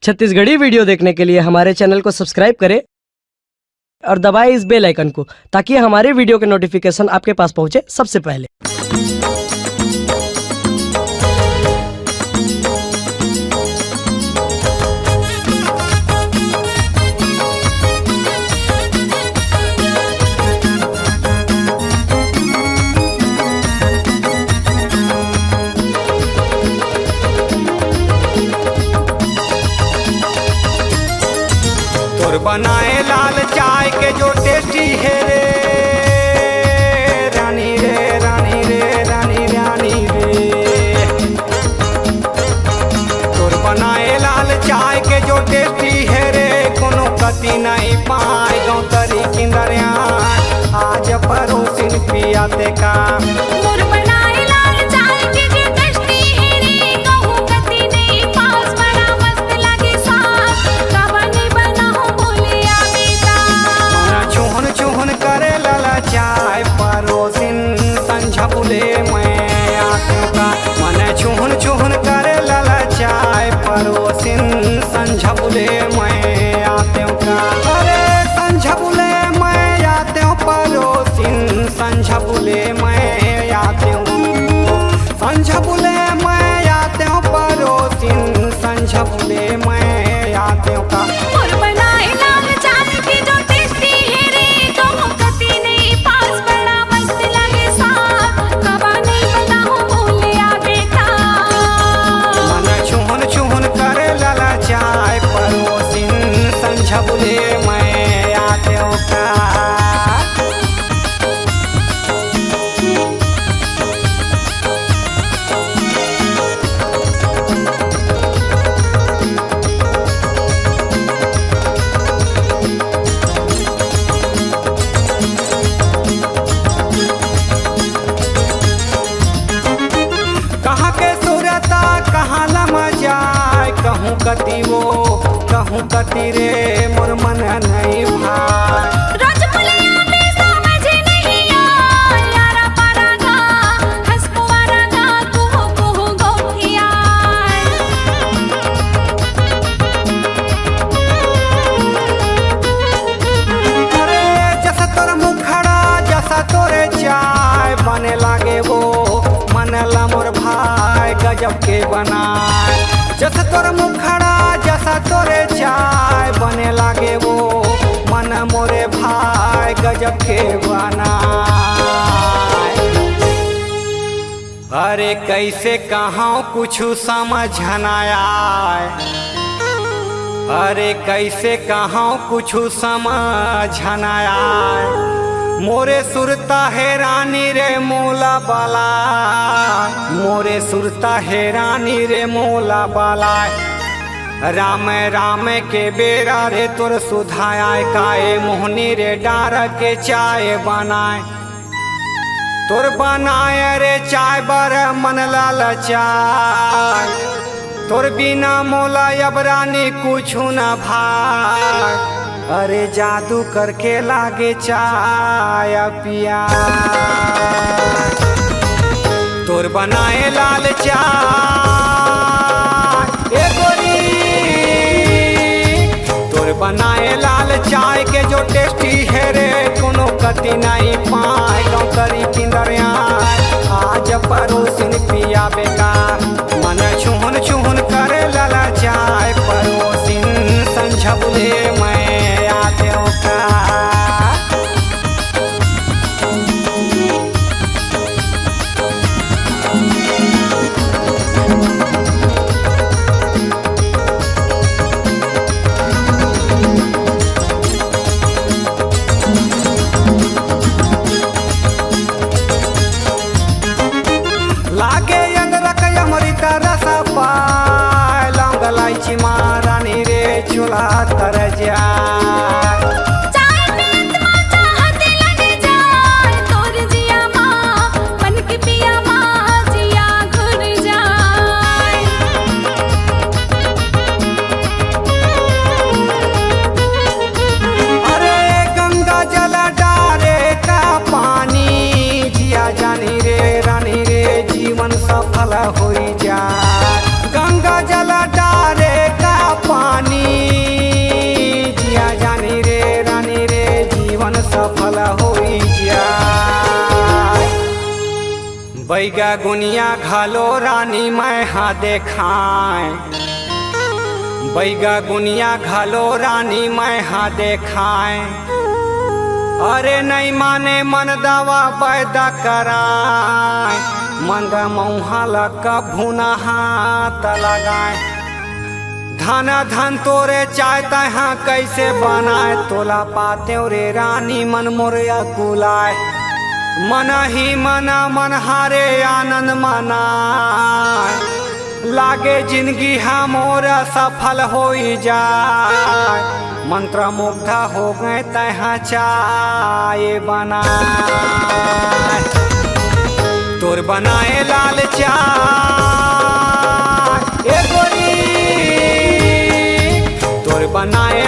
Chhattisgarhi video देखने के लिए हमारे चैनल को सब्सक्राइब करें और दबाएं इस बेल आइकन को ताकि हमारे वीडियो के नोटिफिकेशन आपके पास पहुंचे सबसे पहले। तोर बनाए लाल चाय के जो टेस्टी है रे रानी रे रानी रे रानी रानी रे। तोर बनाए लाल चाय के जो टेस्टी है रे कोनो कति नहीं पाए गाँव तरी किंदरिया आज परोसिन पियाते का। चाय परोसिन संझा बुले मैं आत्यों का मन चूहन चूहन करे लाला चाय परोसिन संझा बुले मैं आत्यों का। अरे संझा बुले मैं आत्यों परोसिन संझा बुले मैं आत्यों संझा बुले मैं आत्यों परोसिन संझा बुले मैं आत्यों का। बुले मैं आत्यों का। कहाँ के सूरता कहाँ लमा जाए कहूँ कति वो कहूँ कति रे मोर मन नहीं भाई। अरे जैसा तोर मुखड़ा जैसा तोरे चाय बने लागे वो मन ला मोर भाई गजब के बनाए। जैसा तोर मुखड़ा जैसा तोरे चाय बने लागे वो मन मोरे भाई गजब के बनाए। अरे कैसे कहाँ कुछ समझ न आए अरे कैसे कहाँ कुछ समझ न आए मोरे सुरता है रानी रे मोला बाला मोरे सुरता है रानी रे मोला बाला। राम राम के बेरा रे तोर सुधाए काए मोहनी रे डार के चाय बनाए तोर बनाए रे चाय बर मन लाल चाय तोर बिना मोला अब रानी कुछ न भाई। अरे जादू करके लागे चाय पिया तोर बनाए लाल चाय ए गोरी तोर बनाए लाल चाय के जो टेस्टी है रे कोनो कति नहीं पाए गाँव तरी किंदरिया आज परोसिन पिया बेका मन चूहन चूहन करे लाला चाय परोसिन संझा बुले मैं आत्यों का। लागे अदरक अमृत रस पाए लौंग इलायची मारानी रे चूल्हा तर जा। अरे गंगा जल डारे का पानी जिया जानी रे रानी रे जीवन सफल हो जा। गंगा जल डारे का पानी बैगा गुनिया घालो रानी मैं हाँ देखाए, बैगा गुनिया घालो रानी मैं हाँ देखाए। अरे नहीं माने मन दवा पैदा कराए, मंगा मऊहा लगा भुना हाथ लगाए। धन धन तोरे चाहता हाँ कैसे बनाए, तोला पाते रे रानी मन मोरिया कुलाए। मन ही मना मन हारे आनंद मनाए, लागे जिंदगी मोरा सफल हो जाए। मंत्र मुग्ध हो गए तहाँ चाय बनाए, तोर बनाए लाल चाय ए गोरी, तोर बनाए